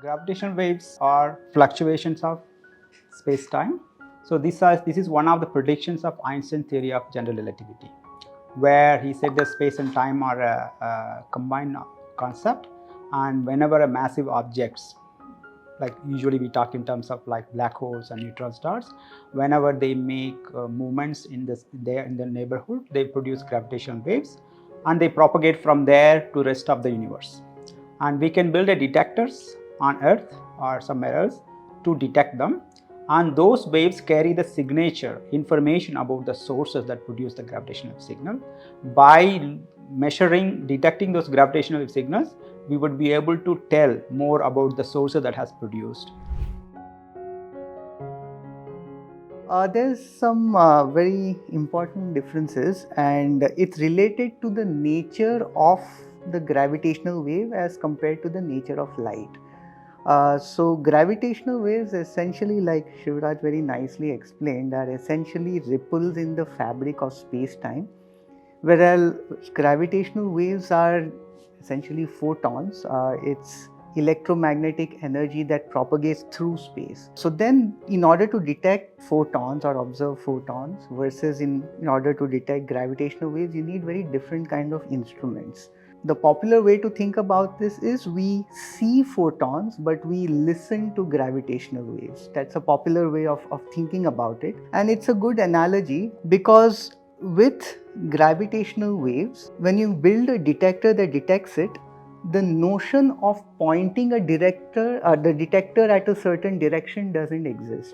Gravitational waves are fluctuations of space-time. So this is one of the predictions of Einstein's theory of general relativity, where he said that space and time are a combined concept, and whenever a massive objects, like usually we talk in terms of like black holes and neutron stars, whenever they make movements in the neighborhood, they produce gravitational waves, and they propagate from there to rest of the universe. And we can build a detectors on Earth or somewhere else to detect them, and those waves carry the signature information about the sources that produce the gravitational signal. By detecting those gravitational wave signals, we would be able to tell more about the sources that has produced. There's some very important differences, and it's related to the nature of the gravitational wave as compared to the nature of light. So gravitational waves, essentially, like Shivraj very nicely explained, are essentially ripples in the fabric of space-time, whereas gravitational waves are essentially photons. It's electromagnetic energy that propagates through space. So then, in order to detect photons or observe photons versus in order to detect gravitational waves, you need very different kind of instruments. The popular way to think about this is we see photons, but we listen to gravitational waves. That's a popular way of thinking about it. And it's a good analogy because with gravitational waves, when you build a detector that detects it, the notion of pointing the detector at a certain direction doesn't exist.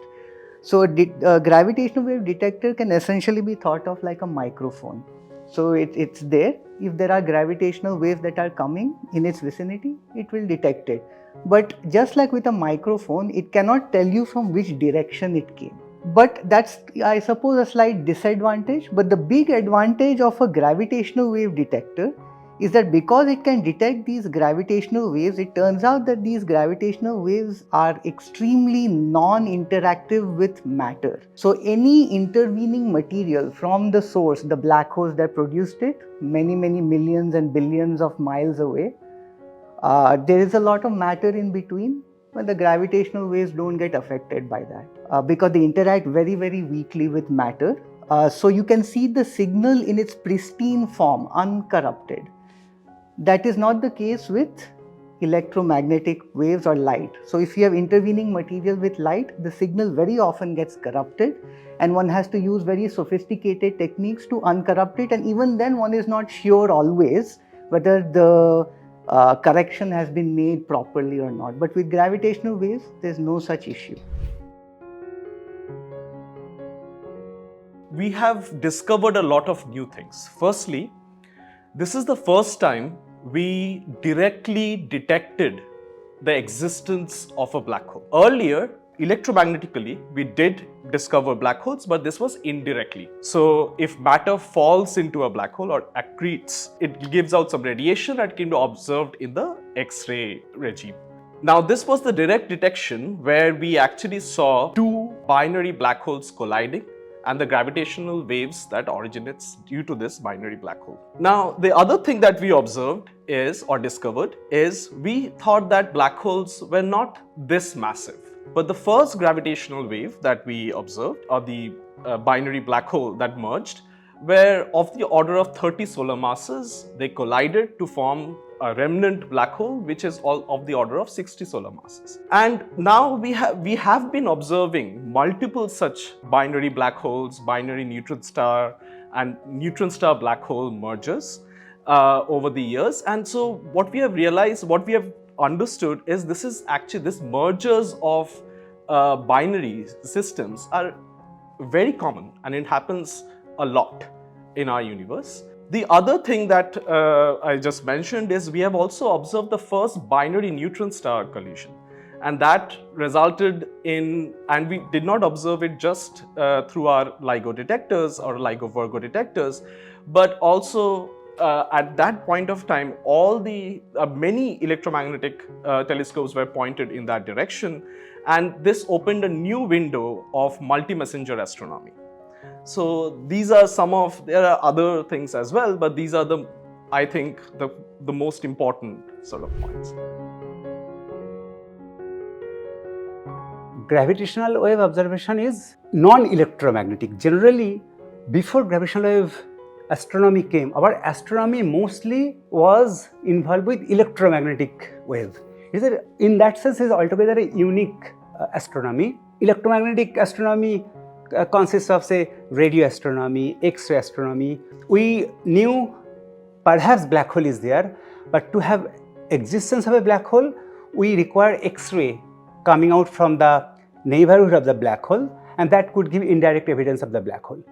So a gravitational wave detector can essentially be thought of like a microphone. So it's there. If there are gravitational waves that are coming in its vicinity, it will detect it. But just like with a microphone, it cannot tell you from which direction it came. But that's, I suppose, a slight disadvantage. But the big advantage of a gravitational wave detector is that because it can detect these gravitational waves, it turns out that these gravitational waves are extremely non-interactive with matter. So any intervening material from the source, the black holes that produced it, many millions and billions of miles away, there is a lot of matter in between, but the gravitational waves don't get affected by that because they interact very weakly with matter. So you can see the signal in its pristine form, uncorrupted. That is not the case with electromagnetic waves or light. So if you have intervening material with light, the signal very often gets corrupted, and one has to use very sophisticated techniques to uncorrupt it, and even then one is not sure always whether the correction has been made properly or not. But with gravitational waves, there's no such issue. We have discovered a lot of new things. Firstly, this is the first time we directly detected the existence of a black hole. Earlier, electromagnetically, we did discover black holes, but this was indirectly. So if matter falls into a black hole or accretes, it gives out some radiation that can be observed in the X-ray regime. Now, this was the direct detection where we actually saw two binary black holes colliding and the gravitational waves that originates due to this binary black hole. Now, the other thing that we observed discovered is we thought that black holes were not this massive. But the first gravitational wave that we observed, or the binary black hole that merged, were of the order of 30 solar masses. They collided to form a remnant black hole, which is all of the order of 60 solar masses. And now we have been observing multiple such binary black holes, binary neutron star and neutron star black hole mergers over the years. And so what we have realized, what we have understood is this mergers of binary systems are very common, and it happens a lot in our universe. The other thing that I just mentioned is we have also observed the first binary neutron star collision, and that resulted in, and we did not observe it just through our LIGO detectors or LIGO Virgo detectors, but also at that point of time, all the many electromagnetic telescopes were pointed in that direction, and this opened a new window of multi-messenger astronomy. So these are there are other things as well, but these are I think the most important sort of points. gravitational wave observation is non-electromagnetic. Generally, before gravitational wave astronomy came, our astronomy mostly was involved with electromagnetic wave. In that sense, is altogether a unique astronomy. Electromagnetic astronomy consists of, say, radio astronomy, X-ray astronomy. We knew perhaps black hole is there, but to have existence of a black hole, we require X-ray coming out from the neighborhood of the black hole, and that could give indirect evidence of the black hole.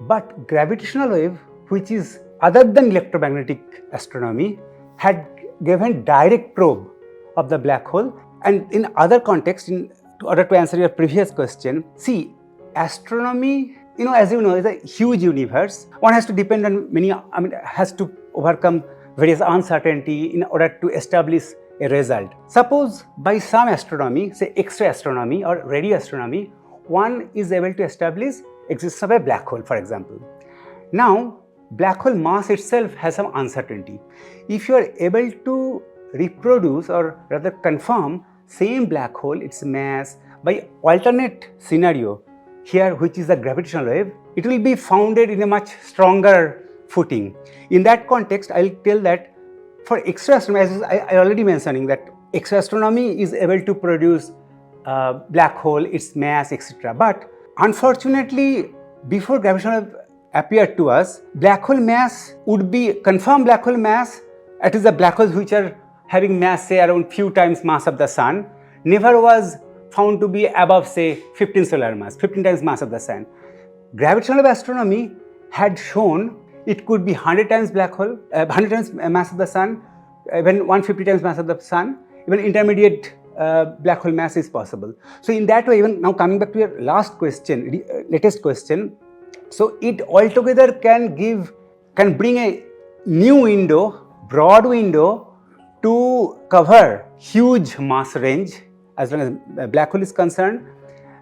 But gravitational wave, which is other than electromagnetic astronomy, had given direct probe of the black hole. And in other contexts, in order to answer your previous question, see, astronomy, as you know, is a huge universe. One has to depend on has to overcome various uncertainty in order to establish a result. Suppose by some astronomy, say X-ray astronomy or radio astronomy, one is able to establish existence of a black hole, for example. Now, black hole mass itself has some uncertainty. If you are able to reproduce or rather confirm same black hole, its mass, by alternate scenario here, which is the gravitational wave, it will be founded in a much stronger footing. In that context, I'll tell that for X-ray astronomy, as I already mentioning that X-ray astronomy is able to produce black hole, its mass, etc. But unfortunately, before gravitational wave appeared to us, black hole mass would be confirmed black hole mass, that is the black holes which are having mass, say, around few times mass of the sun, never was found to be above, say, 15 solar mass, 15 times mass of the sun. Gravitational wave astronomy had shown it could be 100 times black hole, 100 times mass of the sun, even 150 times mass of the sun, even intermediate black hole mass is possible. So in that way, even now coming back to your latest question, so it altogether can bring a new window, broad window to cover huge mass range as long as black hole is concerned.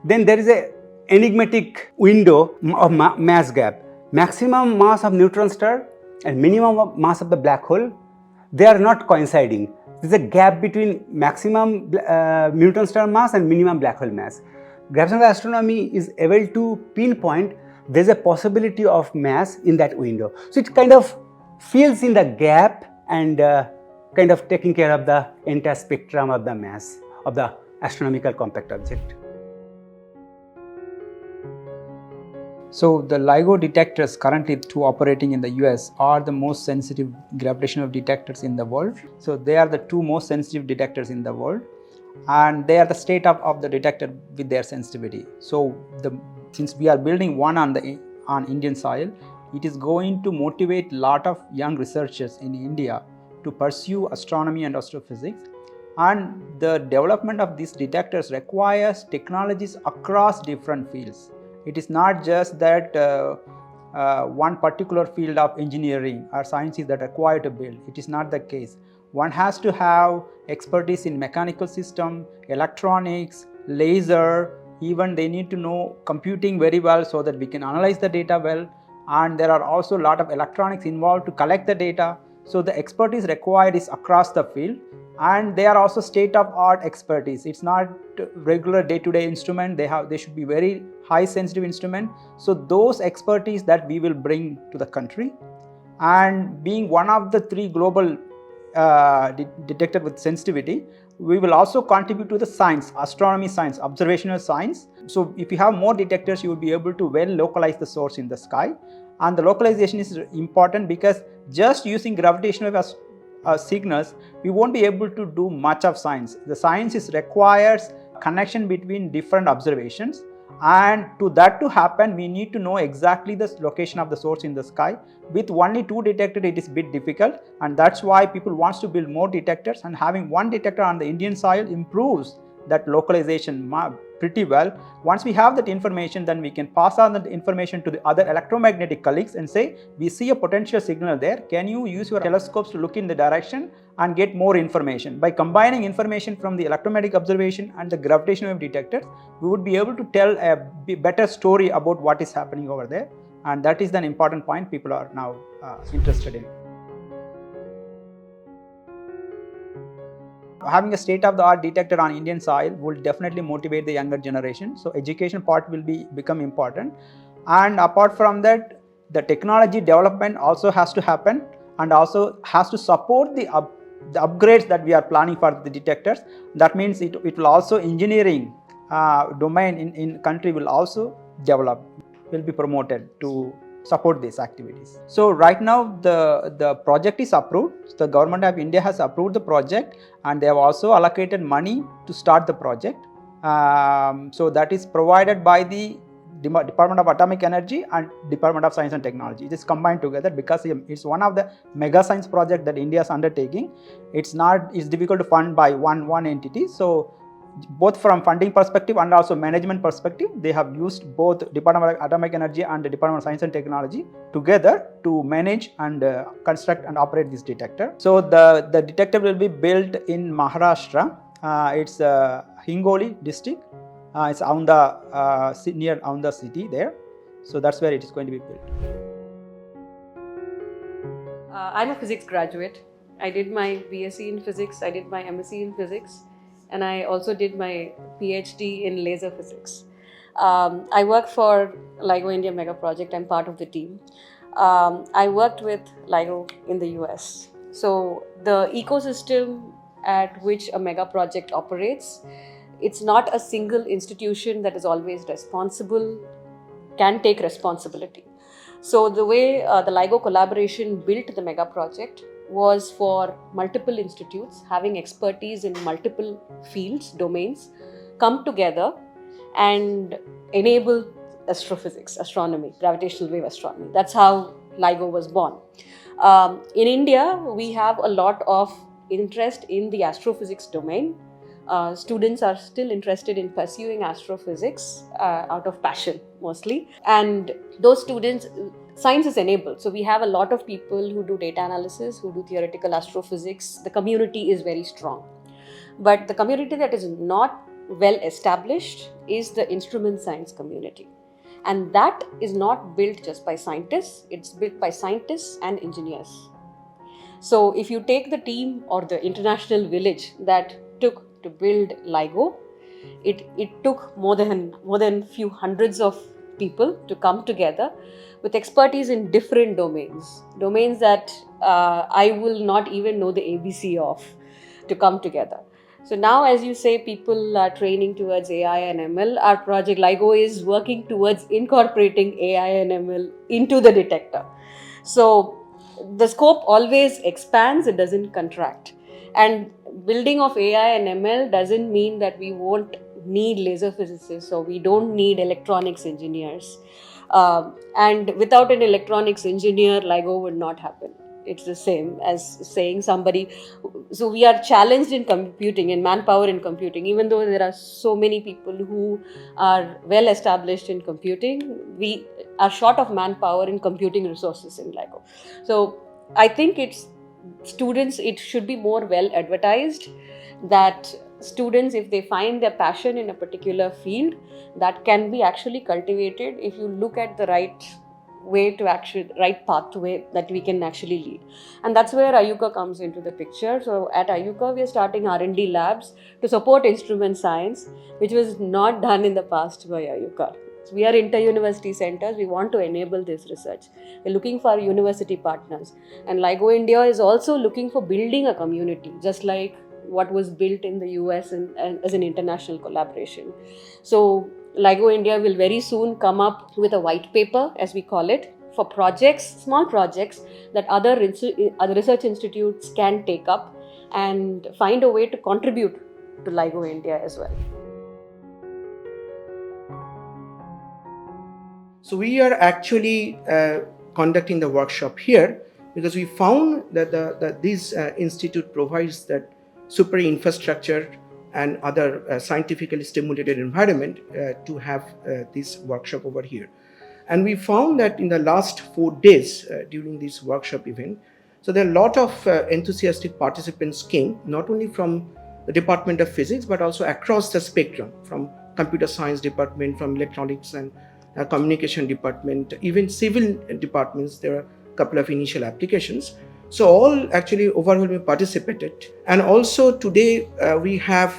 Then there is a enigmatic window of mass gap. Maximum mass of neutron star and minimum mass of the black hole, they are not coinciding. There is a gap between maximum neutron star mass and minimum black hole mass. Gravitational astronomy is able to pinpoint there is a possibility of mass in that window. So it kind of fills in the gap and kind of taking care of the entire spectrum of the mass of the astronomical compact object. So the LIGO detectors currently two operating in the US are the most sensitive gravitational detectors in the world. So they are the two most sensitive detectors in the world, and they are the state of the detector with their sensitivity. So since we are building one on Indian soil, it is going to motivate a lot of young researchers in India to pursue astronomy and astrophysics. And the development of these detectors requires technologies across different fields. It is not just that one particular field of engineering or sciences that are required to build. It is not the case. One has to have expertise in mechanical system, electronics, laser, even they need to know computing very well so that we can analyze the data well. And there are also a lot of electronics involved to collect the data. So the expertise required is across the field, and they are also state-of-art expertise. It's not regular day-to-day instrument. They should be very high sensitive instrument. So those expertise that we will bring to the country, and being one of the three global detector with sensitivity, we will also contribute to the science, astronomy science, observational science. So if you have more detectors, you will be able to well localize the source in the sky. And the localization is important because just using gravitational wave signals, we won't be able to do much of science. The science requires connection between different observations, and to happen, we need to know exactly the location of the source in the sky. With only two detectors, it is a bit difficult, and that's why people want to build more detectors, and having one detector on the Indian soil improves that localization pretty well. Once we have that information, then we can pass on that information to the other electromagnetic colleagues and say, we see a potential signal there. Can you use your telescopes to look in the direction and get more information? By combining information from the electromagnetic observation and the gravitational wave detectors, we would be able to tell a better story about what is happening over there. And that is an important point people are now interested in. Having a state-of-the-art detector on Indian soil will definitely motivate the younger generation. So education part will become important. And apart from that, the technology development also has to happen and also has to support the upgrades that we are planning for the detectors. That means it will also engineering domain in country will also develop, will be promoted to support these activities. So right now the project is approved. The government of India has approved the project and they have also allocated money to start the project. So that is provided by the Department of Atomic Energy and Department of Science and Technology. It is combined together because it's one of the mega science project that India is undertaking. It's difficult to fund by one entity. So both from funding perspective and also management perspective, they have used both Department of Atomic Energy and the Department of Science and Technology together to manage and construct and operate this detector. So the detector will be built in Maharashtra. It's Hingoli district. It's on the near on the city there. So that's where it is going to be built. I'm a physics graduate. I did my BSc in physics, I did my MSc in physics, and I also did my PhD in laser physics. I work for LIGO-India mega project. I'm part of the team. I worked with LIGO in the US. So the ecosystem at which a mega project operates, it's not a single institution that is always responsible, can take responsibility. So the way the LIGO collaboration built the mega project was for multiple institutes having expertise in multiple fields, domains, come together and enable astrophysics, astronomy, gravitational wave astronomy. That's how LIGO was born. In India, we have a lot of interest in the astrophysics domain. Students are still interested in pursuing astrophysics out of passion mostly, and those students, science is enabled. So we have a lot of people who do data analysis, who do theoretical astrophysics. The community is very strong, but the community that is not well established is the instrument science community, and that is not built just by scientists, it's built by scientists and engineers. So if you take the team or the international village that took to build LIGO, it took more than few hundreds of people to come together with expertise in different domains that I will not even know the ABC of, to come together. So now, as you say, people are training towards AI and ML. Our project LIGO is working towards incorporating AI and ML into the detector. So the scope always expands, it doesn't contract. And building of AI and ML doesn't mean that we won't need laser physicists or we don't need electronics engineers. And without an electronics engineer, LIGO would not happen. It's the same as saying somebody. So we are challenged in computing, in manpower in computing. Even though there are so many people who are well established in computing, we are short of manpower in computing resources in LIGO. So I think it should be more well advertised that students, if they find their passion in a particular field, that can be actually cultivated if you look at the right pathway that we can actually lead. And that's where IUCA comes into the picture. So at IUCA, we are starting R&D labs to support instrument science, which was not done in the past by IUCA. So we are inter-university centers. We want to enable this research. We're looking for university partners. And LIGO-India is also looking for building a community, just like what was built in the US and as an international collaboration. So LIGO-India will very soon come up with a white paper, as we call it, for projects, small projects that other research institutes can take up and find a way to contribute to LIGO-India as well. So we are actually conducting the workshop here because we found that this institute provides that super infrastructure and other scientifically stimulated environment to have this workshop over here. And we found that in the last 4 days during this workshop event, so there are a lot of enthusiastic participants came, not only from the Department of Physics, but also across the spectrum, from computer science department, from electronics and communication department, even civil departments. There are a couple of initial applications. So all actually overwhelmingly participated. And also today we have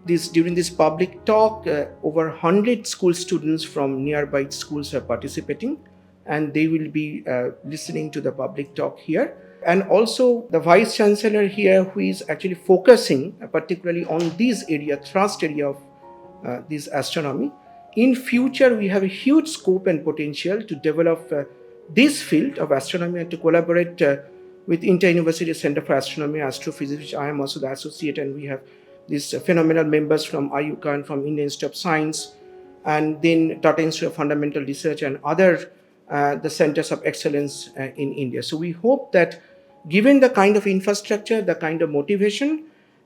during this public talk, over 100 school students from nearby schools are participating, and they will be listening to the public talk here. And also the Vice Chancellor here, who is actually focusing particularly on this area, thrust area of this astronomy. In future, we have a huge scope and potential to develop this field of astronomy and to collaborate with Inter-University Center for Astronomy, Astrophysics, which I am also the associate, and we have these phenomenal members from IUCAA and from Indian Institute of Science, and then Tata Institute of Fundamental Research and other the centers of excellence in India. So we hope that given the kind of infrastructure, the kind of motivation,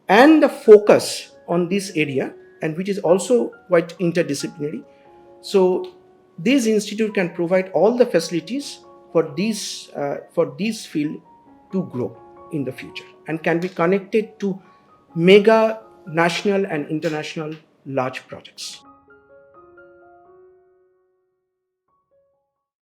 and the focus on this area, and which is also quite interdisciplinary, so this institute can provide all the facilities for this field to grow in the future and can be connected to mega national and international large projects.